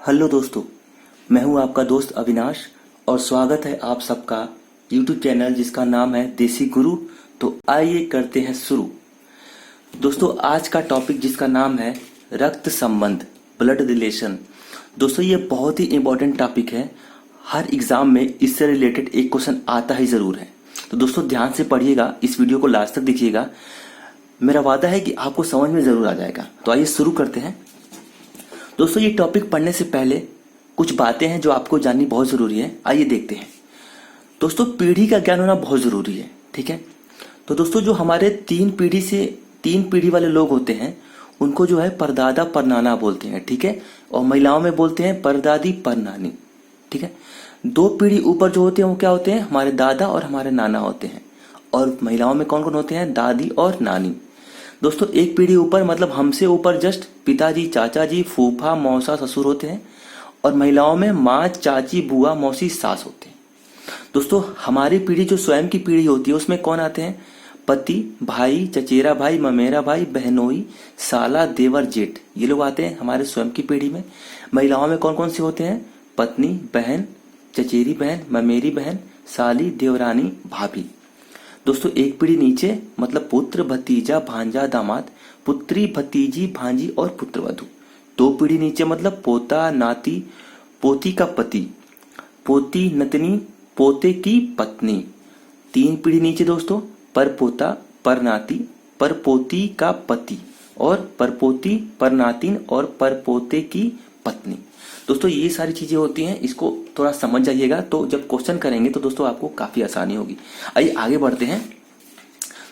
Hello दोस्तों, मैं हूं आपका दोस्त अविनाश और स्वागत है आप सबका YouTube चैनल जिसका नाम है देसी गुरु। तो आइए करते हैं शुरू। दोस्तों, आज का टॉपिक जिसका नाम है रक्त संबंध, ब्लड रिलेशन। दोस्तों, ये बहुत ही इंपॉर्टेंट टॉपिक है। हर एग्जाम में इससे रिलेटेड एक क्वेश्चन आता ही जरूर है। तो दोस्तों ध्यान से पढ़िएगा, इस वीडियो को लास्ट तक देखिएगा। मेरा वादा है कि आपको समझ में जरूर आ जाएगा। तो आइए शुरू करते हैं। दोस्तों, ये टॉपिक पढ़ने से पहले कुछ बातें हैं जो आपको जाननी बहुत जरूरी है। आइए देखते हैं। दोस्तों, पीढ़ी का ज्ञान होना बहुत जरूरी है, ठीक है। तो दोस्तों, जो हमारे तीन पीढ़ी वाले लोग होते हैं उनको जो है परदादा परनाना बोलते हैं, ठीक है। और महिलाओं में बोलते हैं परदादी परनानी, ठीक है। दो पीढ़ी ऊपर जो होते हैं वो क्या होते हैं, हमारे दादा और हमारे नाना होते हैं। और महिलाओं में कौन कौन होते हैं, दादी और नानी। दोस्तों, एक पीढ़ी ऊपर मतलब हमसे ऊपर जस्ट पिताजी, चाचा जी, फूफा, मौसा, ससुर होते हैं। और महिलाओं में माँ, चाची, बुआ, मौसी, सास होते हैं। दोस्तों, हमारी पीढ़ी जो स्वयं की पीढ़ी होती है उसमें कौन आते हैं, पति, भाई, चचेरा भाई, ममेरा भाई, बहनोई, साला, देवर, जेठ, ये लोग आते हैं हमारे स्वयं की पीढ़ी में। महिलाओं में कौन कौन से होते हैं, पत्नी, बहन, चचेरी बहन, ममेरी बहन, साली, देवरानी, भाभी। दोस्तों, एक पीढ़ी नीचे मतलब पुत्र, भतीजा, भांजा, दामाद, पुत्री, भतीजी, भांजी और पुत्रवधू। दो पीढ़ी नीचे मतलब पोता, नाती, पोती का पति, पोती, नतनी, पोते की पत्नी। तीन पीढ़ी नीचे दोस्तों परपोता, परनाती, परपोती का पति और परपोती, परनातिन और परपोते की पत्नी। दोस्तों, ये सारी चीजें होती हैं, इसको थोड़ा समझ जाइएगा। तो जब क्वेश्चन करेंगे तो दोस्तों आपको काफी आसानी होगी। आइए आगे बढ़ते हैं।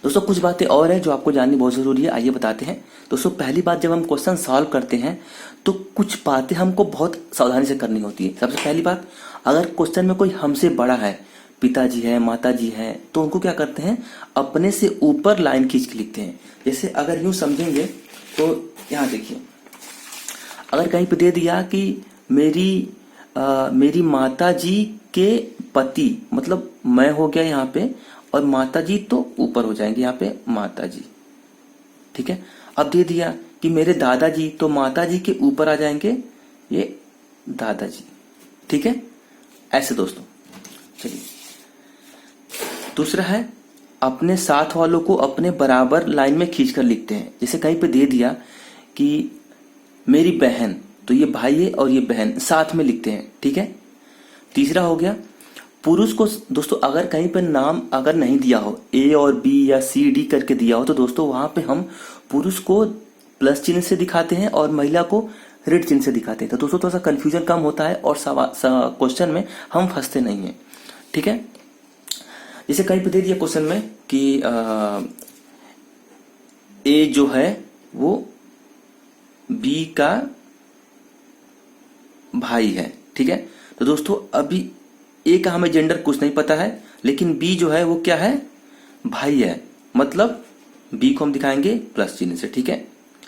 दोस्तों, कुछ बातें और है जो आपको जाननी बहुत जरूरी है, आइए बताते हैं। दोस्तों, पहली बात, जब हम क्वेश्चन सॉल्व करते हैं तो कुछ बातें हमको बहुत सावधानी से करनी होती है। सबसे पहली बात, अगर क्वेश्चन में कोई हमसे बड़ा है, पिताजी है, माताजी है, तो उनको क्या करते हैं, अपने से ऊपर लाइन खींच के लिखते हैं। जैसे अगर यूं समझेंगे तो यहां देखिए, अगर कहीं पे दे दिया कि मेरी माता जी के पति, मतलब मैं हो गया यहाँ पे, और माता जी तो ऊपर हो जाएंगे यहाँ पे माता जी, ठीक है। अब दे दिया कि मेरे दादाजी, तो माता जी के ऊपर आ जाएंगे ये दादाजी, ठीक है। ऐसे दोस्तों, चलिए दूसरा है, अपने साथ वालों को अपने बराबर लाइन में खींचकर लिखते हैं। जैसे कहीं पे दे दिया कि मेरी बहन, तो ये भाई है और ये बहन साथ में लिखते हैं, ठीक है। तीसरा हो गया, पुरुष को दोस्तों अगर कहीं पर नाम अगर नहीं दिया हो, ए और बी या सी डी करके दिया हो, तो दोस्तों वहां पे हम पुरुष को प्लस चिन्ह से दिखाते हैं और महिला को ऋण चिन्ह से दिखाते हैं। तो दोस्तों थोड़ा सा कंफ्यूजन कम होता है और क्वेश्चन में हम फंसते नहीं हैं, ठीक है। जैसे कहीं पे दे दिया क्वेश्चन में कि ए जो है वो बी का भाई है, ठीक है। तो दोस्तों अभी ए का हमें जेंडर कुछ नहीं पता है, लेकिन बी जो है वो क्या है, भाई है, मतलब बी को हम दिखाएंगे प्लस चिन्ह से, ठीक है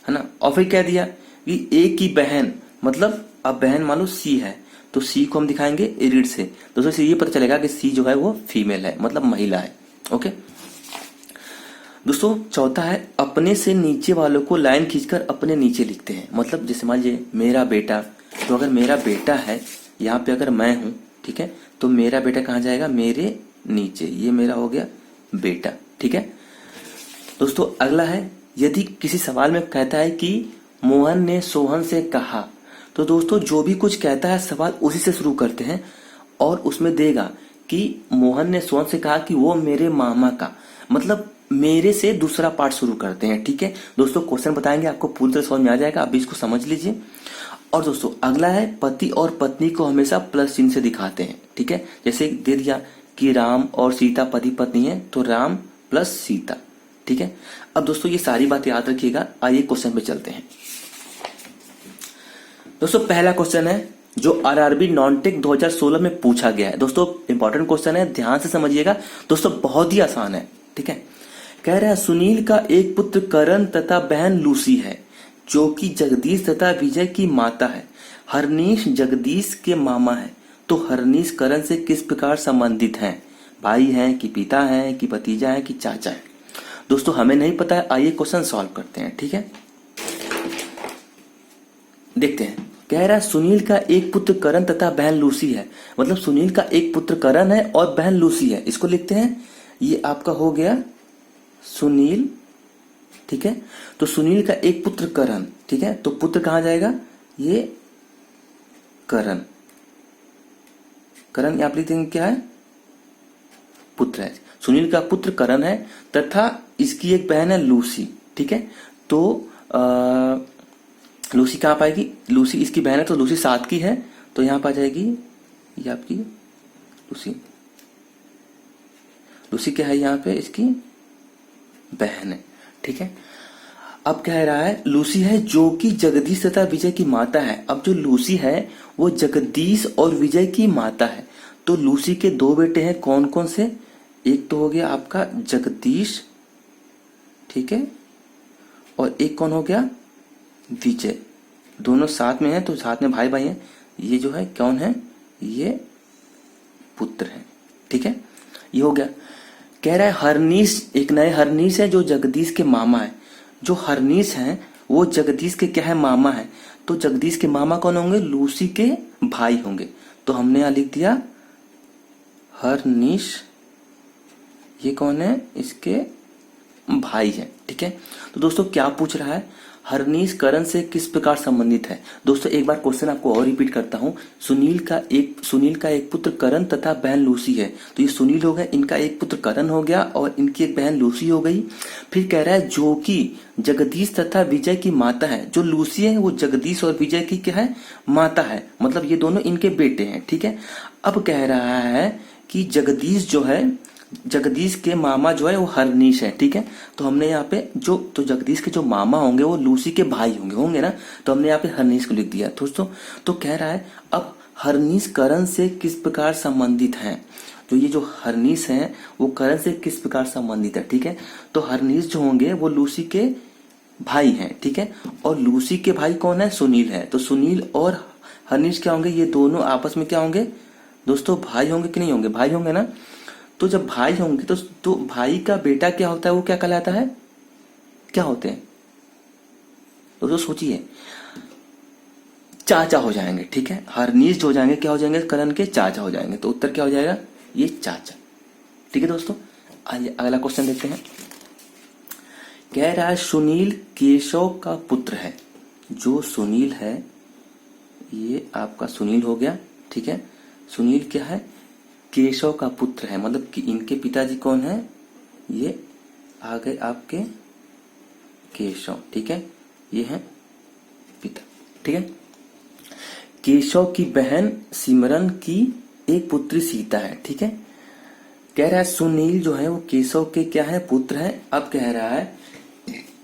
ना। और फिर क्या दिया कि ए की बहन, मतलब अब बहन मान लो सी है, तो सी को हम दिखाएंगे रीड से। दोस्तों से ये पता चलेगा कि सी जो है वो फीमेल है, मतलब महिला है, ओके। दोस्तों चौथा है, अपने से नीचे वालों को लाइन खींचकर अपने नीचे लिखते हैं। मतलब जैसे मान लीजिए मेरा बेटा, तो अगर मेरा बेटा है यहाँ पे, अगर मैं हूं, ठीक है, तो मेरा बेटा कहाँ जाएगा, मेरे नीचे, ये मेरा हो गया बेटा, ठीक है। दोस्तों अगला है, यदि किसी सवाल में कहता है कि मोहन ने सोहन से कहा, तो दोस्तों जो भी कुछ कहता है सवाल उसी से शुरू करते हैं और उसमें देगा कि मोहन ने सोहन से कहा कि वो मेरे मामा का, मतलब मेरे से दूसरा पार्ट शुरू करते हैं, ठीक है। दोस्तों क्वेश्चन बताएंगे, आपको पूरी तरह समझ में आ जाएगा, अभी इसको समझ लीजिए। और दोस्तों अगला है, पति और पत्नी को हमेशा प्लस चिन्ह से दिखाते हैं, ठीक है। जैसे दे दिया कि राम और सीता पति पत्नी है, तो राम प्लस सीता, ठीक है। अब दोस्तों ये सारी बातें याद रखिएगा। आइए क्वेश्चन पे चलते हैं। दोस्तों पहला क्वेश्चन है जो आरआरबी नॉनटेक 2016 में पूछा गया है। दोस्तों इंपॉर्टेंट क्वेश्चन है, ध्यान से समझिएगा। दोस्तों बहुत ही आसान है, ठीक है। कह रहा है, सुनील का एक पुत्र करण तथा बहन लूसी है, जो कि जगदीश तथा विजय की माता है। हरनीश जगदीश के मामा है, तो हरनीश करण से किस प्रकार संबंधित हैं, भाई हैं कि पिता हैं कि भतीजा है कि चाचा है। दोस्तों हमें नहीं पता है, आइए क्वेश्चन सॉल्व करते हैं, ठीक है। देखते हैं। कह रहा है सुनील का एक पुत्र करण तथा बहन लूसी है। मतलब सुनील का एक पुत्र करण है और बहन लूसी है। इसको लिखते हैं, ये आपका हो गया सुनील, ठीक है। तो सुनील का एक पुत्र करण, ठीक है। तो पुत्र कहां जाएगा, ये करण, करण आप लिख देंगे क्या है, पुत्र है। सुनील का पुत्र करण है तथा इसकी एक बहन है लूसी, ठीक है। तो लूसी कहां पाएगी, लूसी इसकी बहन है तो लूसी 7 की है, तो यहां पर आ जाएगी ये आपकी लूसी। लूसी क्या है यहाँ पे, इसकी बहन है, ठीक है। अब कह रहा है लूसी है जो कि जगदीश तथा विजय की माता है। अब जो लूसी है वो जगदीश और विजय की माता है। तो लूसी के 2 बेटे हैं, कौन कौन से, एक तो हो गया आपका जगदीश, ठीक है, और एक कौन हो गया, विजय। दोनों साथ में हैं तो साथ में भाई भाई हैं। ये जो है कौन है, ये पुत्र है, ठीक है। ये हो गया। कह रहा है हरनीश, एक नए हरनीश है जो जगदीश के मामा है। जो हरनीश हैं वो जगदीश के क्या है, मामा है। तो जगदीश के मामा कौन होंगे, लूसी के भाई होंगे। तो हमने यहां लिख दिया हरनीश, ये कौन है, इसके भाई है, ठीक है। तो दोस्तों क्या पूछ रहा है, हरनीश करण से किस प्रकार संबंधित है। दोस्तों एक बार क्वेश्चन आपको और रिपीट करता हूं। सुनील का एक पुत्र करण तथा बहन लूसी है। तो ये सुनील हो गया, इनका एक पुत्र करण हो गया और इनकी एक बहन लूसी हो गई। फिर कह रहा है जो कि जगदीश तथा विजय की माता है। जो लूसी है वो जगदीश और विजय की क्या है, माता है। मतलब ये दोनों इनके बेटे हैं, ठीक है। अब कह रहा है कि जगदीश जो है, जगदीश के मामा जो है वो हरनीश है, ठीक है। तो हमने यहाँ पे जो, तो जगदीश के जो मामा होंगे वो लूसी के भाई होंगे ना। तो हमने यहाँ पे हरनीश को लिख दिया दोस्तों। तो कह रहा है अब हरनीश करण से किस प्रकार संबंधित है। तो ये जो हरनीश है वो करण से किस प्रकार संबंधित है, ठीक है। तो हरनीश जो होंगे वो लूसी के भाई हैं, ठीक है। और लूसी के भाई कौन है, सुनील है। तो सुनील और हरनीश क्या होंगे, ये दोनों आपस में क्या होंगे दोस्तों, भाई होंगे कि नहीं होंगे, भाई होंगे ना। तो जब भाई होंगे तो भाई का बेटा क्या होता है, वो क्या कहलाता है, क्या होते हैं दोस्तों, सोचिए, चाचा हो जाएंगे, ठीक है। हरनीश जो हो जाएंगे क्या हो जाएंगे, करण के चाचा हो जाएंगे। तो उत्तर क्या हो जाएगा, ये चाचा, ठीक है दोस्तों। आइए अगला क्वेश्चन देखते हैं। कह रहा है सुनील केशव का पुत्र है। जो सुनील है ये आपका सुनील हो गया, ठीक है। सुनील क्या है, केशव का पुत्र है। मतलब कि इनके पिताजी कौन है, ये आ गए आपके केशव, ठीक है। ये है पिता, ठीक है। केशव की बहन सिमरन की एक पुत्री सीता है, ठीक है। कह रहा है सुनील जो है वो केशव के क्या है, पुत्र है। अब कह रहा है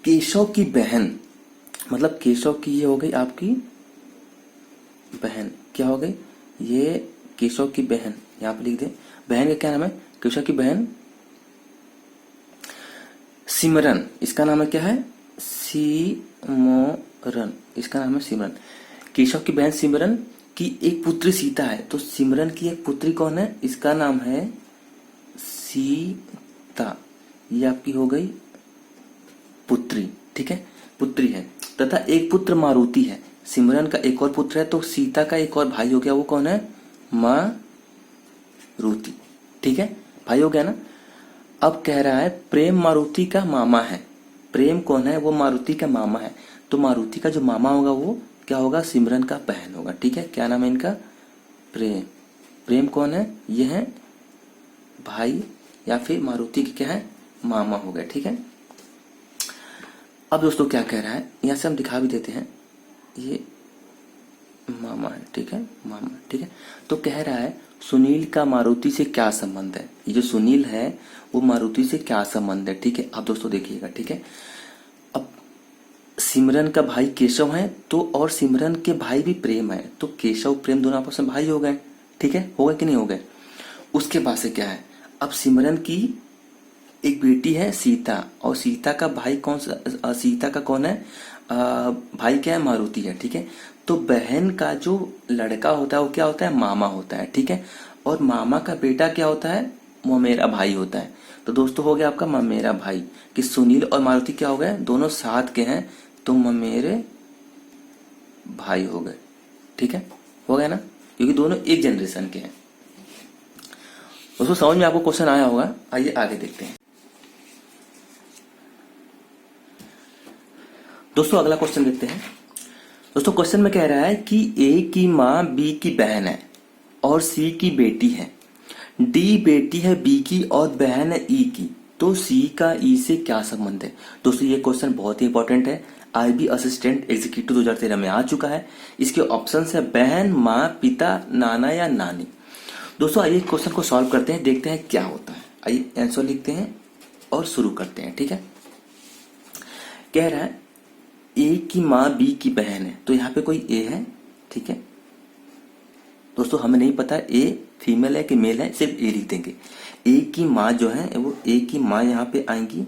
केशव की बहन, मतलब केशव की ये हो गई आपकी बहन, क्या हो गई, ये केशव की बहन, यहां पे लिख दे। बहन का क्या नाम है, केशव की बहन सिमरन, इसका नाम है क्या है, सिमरन, इसका नाम है सिमरन। केशव की बहन सिमरन की एक पुत्री सीता है। तो सिमरन की एक पुत्री कौन है, इसका नाम है सीता, ये आपकी हो गई पुत्री, ठीक है, पुत्री है। तथा एक पुत्र मारुति है। सिमरन का एक और पुत्र है, तो सीता का एक और भाई हो गया, वो कौन है, मारुति, ठीक है, भाई हो गया ना। अब कह रहा है प्रेम मारुति का मामा है। प्रेम कौन है, वो मारुति का मामा है। तो मारुति का जो मामा होगा वो क्या होगा, सिमरन का बहन होगा, ठीक है। क्या नाम है इनका, प्रेम। प्रेम कौन है, ये है भाई या फिर मारुति की क्या है, मामा हो गया, ठीक है। अब दोस्तों क्या कह रहा है, यहां से हम दिखा भी देते हैं, ये मामा है, ठीक है, मामा, ठीक है। तो कह रहा है सुनील का मारुति से क्या संबंध है। ये जो सुनील है वो मारुति से क्या संबंध है, ठीक है। अब दोस्तों देखिएगा, ठीक है। अब सिमरन का भाई केशव है, तो और सिमरन के भाई भी प्रेम है, तो केशव प्रेम दोनों आपस में भाई हो गए, ठीक है, हो गए कि नहीं हो गए। उसके बाद से क्या है, अब सिमरन की एक बेटी है सीता, और सीता का भाई कौन सा, सीता का कौन है, भाई क्या है, मारुति है, ठीक है। तो बहन का जो लड़का होता है वो क्या होता है, मामा होता है, ठीक है। और मामा का बेटा क्या होता है, वो मेरा भाई होता है। तो दोस्तों हो गया आपका ममेरा भाई, कि सुनील और मारुति क्या हो गए, दोनों साथ के हैं, तो ममेरे भाई हो गए, ठीक है, हो गया ना, क्योंकि दोनों एक जनरेशन के हैं। दोस्तों समझ में आपको क्वेश्चन आया होगा। आइए आगे देखते हैं। दोस्तों अगला क्वेश्चन देखते हैं। दोस्तों क्वेश्चन में कह रहा है कि ए की माँ बी की बहन है और सी की बेटी है, डी बेटी है बी की और बहन है ई की, तो सी का ई से क्या संबंध है। दोस्तों ये क्वेश्चन बहुत ही इंपॉर्टेंट है, आईबी असिस्टेंट एग्जीक्यूटिव 2013 में आ चुका है। इसके ऑप्शन है बहन, माँ, पिता, नाना या नानी। दोस्तों आइए क्वेश्चन को सॉल्व करते हैं, देखते हैं क्या होता है। आइए आंसर लिखते हैं और शुरू करते हैं। ठीक है, कह रहा है ए की माँ बी की बहन है, तो यहाँ पे कोई ए है। ठीक है दोस्तों, हमें नहीं पता ए फीमेल है कि मेल है, सिर्फ ए लिख देंगे। ए की माँ जो है वो ए की माँ यहाँ पे आएंगी,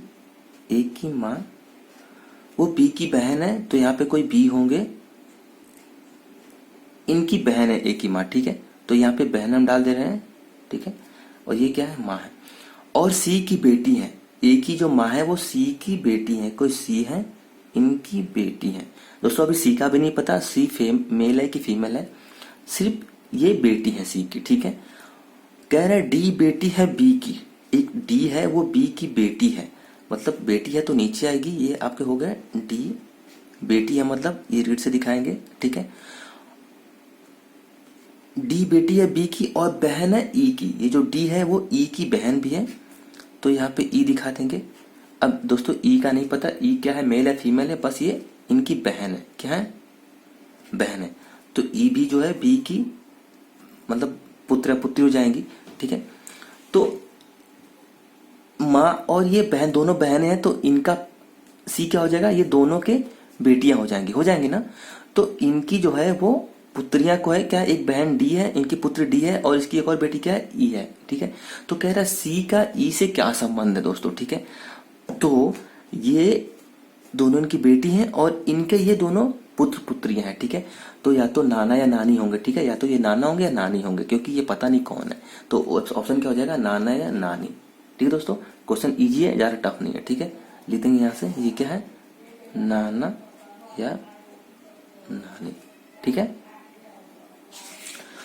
ए की माँ, वो बी की बहन है तो यहाँ पे कोई बी होंगे, इनकी बहन है ए की माँ। ठीक है, तो यहाँ पे बहन हम डाल दे रहे हैं। ठीक है, और ये क्या है, माँ है। और सी की बेटी है, ए की जो माँ है वो सी की बेटी है, कोई सी है, इनकी बेटी है। दोस्तों अभी सी का भी नहीं पता, सी मेल है कि फीमेल है, सिर्फ ये बेटी है सी की। ठीक है, कह रहा है डी बेटी है बी की, एक डी है वो बी की बेटी है, मतलब बेटी है तो नीचे आएगी, ये आपके हो गए डी बेटी है, मतलब ये रीड से दिखाएंगे। ठीक है, डी बेटी है बी की और बहन है ई की, ये जो डी है वो ई की बहन भी है, तो यहाँ पे ई दिखा देंगे। अब दोस्तों ई का नहीं पता, ई क्या है, मेल है फीमेल है, बस ये इनकी बहन है। क्या है, बहन है, तो ई भी जो है बी की मतलब पुत्र पुत्री हो जाएंगी। ठीक है, तो माँ और ये बहन दोनों बहनें हैं, तो इनका सी क्या हो जाएगा, ये दोनों के बेटियां हो जाएंगी ना, तो इनकी जो है वो पुत्रियां को है क्या, एक बहन डी है, इनकी पुत्र डी है और इसकी एक और बेटी क्या है, ई है। ठीक है, तो कह रहा है सी का ई से क्या संबंध है दोस्तों। ठीक है, तो ये दोनों इनकी बेटी हैं और इनके ये दोनों पुत्र पुत्रियां हैं। ठीक है, तो या तो नाना या नानी होंगे। ठीक है, या तो ये नाना होंगे या नानी होंगे, क्योंकि ये पता नहीं कौन है, तो ऑप्शन क्या हो जाएगा, नाना या नानी। ठीक है दोस्तों, क्वेश्चन इजी है, ज्यादा टफ नहीं है। ठीक है, लिख देंगे यहाँ से, ये क्या है, नाना या नानी। ठीक है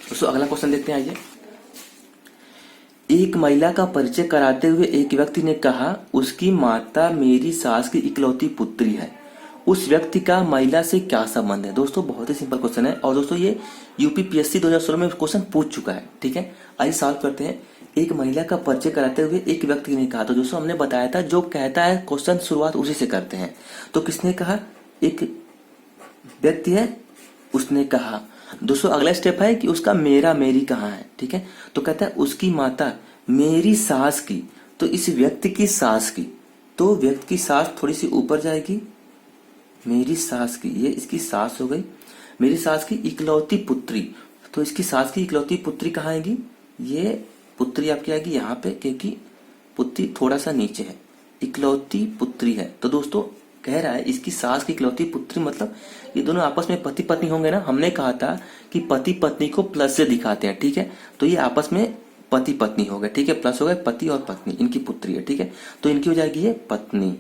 दोस्तों, अगला क्वेश्चन देखते हैं। आइए, एक महिला का परिचय कराते हुए एक व्यक्ति ने कहा उसकी माता मेरी सास की इकलौती पुत्री है, उस व्यक्ति का महिला से क्या संबंध है। दोस्तों बहुत ही सिंपल क्वेश्चन है, और दोस्तों ये यूपीपीएससी 2016 में क्वेश्चन पूछ चुका है। ठीक है, आइए सॉल्व करते हैं। एक महिला का परिचय कराते हुए एक व्यक्ति ने कहा, तो दोस्तों हमने बताया था जो कहता है क्वेश्चन शुरुआत उसी से करते हैं। तो किसने कहा, एक व्यक्ति है उसने कहा। दोस्तों अगला स्टेप है कि उसका मेरा मेरी कहाँ है। ठीक है, तो कहता है उसकी माता मेरी सास की, तो इस व्यक्ति की सास की, तो व्यक्ति की सास थोड़ी सी ऊपर जाएगी, मेरी सास की, ये इसकी सास हो गई, मेरी सास की इकलौती पुत्री, तो इसकी सास की इकलौती पुत्री कहाँ आएगी, ये पुत्री आपकी आएगी यहाँ पे, क्योंकि पुत्री थोड़ा सा नीचे है, इकलौती पुत्री है। तो दोस्तों कह रहा है इसकी सास की इकलौती पुत्री, मतलब ये दोनों आपस में पति पत्नी होंगे ना। हमने कहा था कि पति पत्नी को प्लस से दिखाते हैं। ठीक है, तो ये आपस में पति पत्नी हो गए। ठीक है, प्लस हो गए, पति और पत्नी, इनकी पुत्री है। ठीक है, तो इनकी हो जाएगी ये पत्नी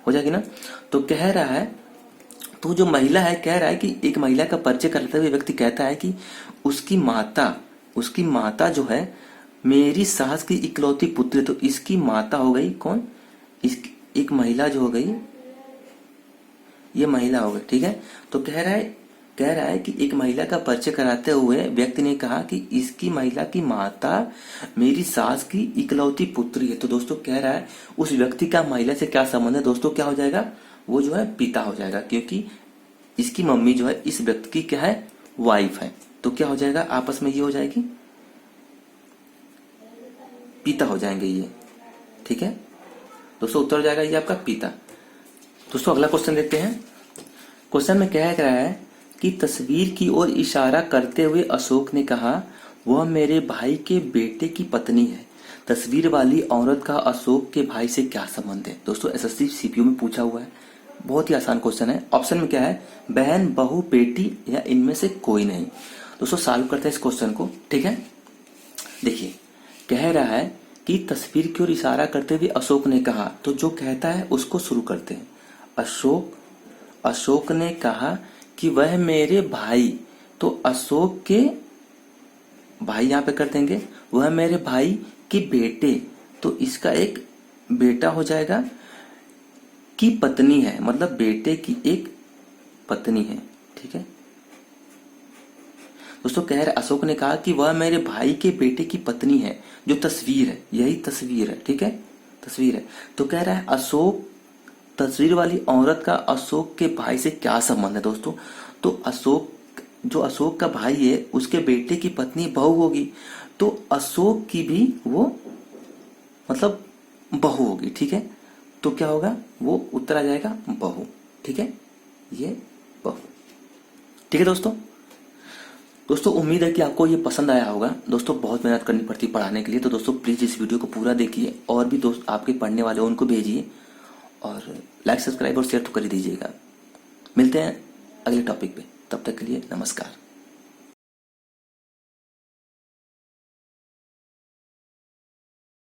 हो जाएगी ना। तो कह रहा है, तो जो महिला है कह रहा है कि एक महिला का परिचय करते हुए व्यक्ति कहता है कि उसकी माता जो है मेरी सास की इकलौती पुत्री, तो इसकी माता हो गई कौन, एक महिला जो हो गई, ये महिला हो गई। ठीक है, तो कह रहा है कि एक महिला का परिचय कराते हुए व्यक्ति ने कहा कि इसकी महिला की माता मेरी सास की इकलौती पुत्री है। तो दोस्तों कह रहा है उस व्यक्ति का महिला से क्या संबंध है। दोस्तों क्या हो जाएगा, वो जो है पिता हो जाएगा, क्योंकि इसकी मम्मी जो है इस व्यक्ति की क्या है, वाइफ है। तो क्या हो जाएगा, आपस में ये हो जाएगी, पिता हो जाएंगे ये। ठीक है दोस्तों, उत्तर हो जाएगा ये आपका पिता। दोस्तों अगला क्वेश्चन देखते हैं। क्वेश्चन में कह रहा है कि तस्वीर की ओर इशारा करते हुए अशोक ने कहा वह मेरे भाई के बेटे की पत्नी है, तस्वीर वाली औरत का अशोक के भाई से क्या संबंध है। दोस्तों एसएससी सीपीयू में पूछा हुआ है, बहुत ही आसान क्वेश्चन है। ऑप्शन में क्या है, बहन, बहू, बेटी या इनमें से कोई नहीं। दोस्तों सॉल्व करते हैं इस क्वेश्चन को। ठीक है, देखिए कह रहा है कि तस्वीर की ओर इशारा करते हुए अशोक ने कहा, तो जो कहता है उसको शुरू करते हैं। अशोक ने कहा कि वह मेरे भाई, तो अशोक के भाई यहां पे कर देंगे, वह मेरे भाई के बेटे, तो इसका एक बेटा हो जाएगा की पत्नी है, मतलब बेटे की एक पत्नी है। ठीक है दोस्तों, कह रहे अशोक ने कहा कि वह मेरे भाई के बेटे की पत्नी है, जो तस्वीर है, यही तस्वीर है। ठीक है, तस्वीर है। तो कह रहा है अशोक, तस्वीर वाली औरत का अशोक के भाई से क्या संबंध है दोस्तों? तो अशोक, जो अशोक का भाई है, उसके बेटे की पत्नी बहू होगी, तो अशोक की भी वो मतलब बहू होगी। ठीक है, तो क्या होगा, वो उत्तर आ जाएगा बहू। ठीक है, ये बहू। ठीक है दोस्तों उम्मीद है कि आपको ये पसंद आया होगा। दोस्तों बहुत मेहनत करनी पड़ती है पढ़ाने के लिए, तो दोस्तों प्लीज इस वीडियो को पूरा देखिए और भी दोस्त आपके पढ़ने वाले उनको भेजिए, और लाइक सब्सक्राइब और शेयर तो कर ही दीजिएगा। मिलते हैं अगले टॉपिक पे, तब तक के लिए नमस्कार।